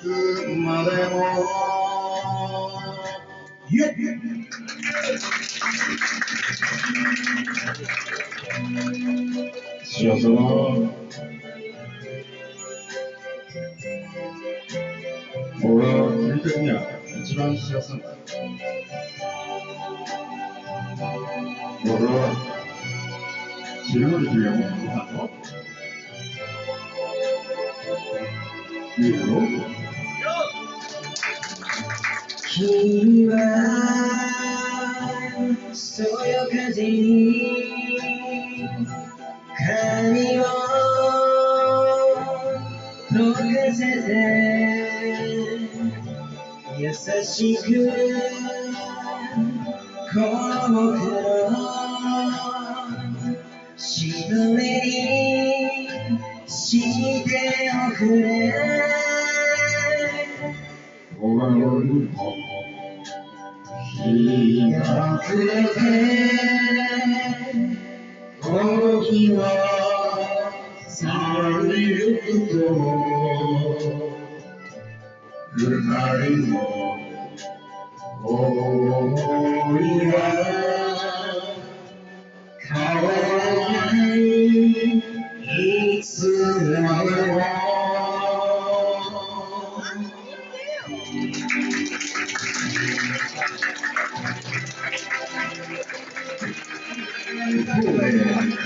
つまでも幸せは俺は君的には一番幸せなんだ。俺は知るまで君はもっとご飯をいいだろう。君はそよ風に髪を溶かせて優しくこの僕のしどれにしておくれ。日が暮れてこの日は去りゆくと二人の想いが変わらないいつまでもそうね。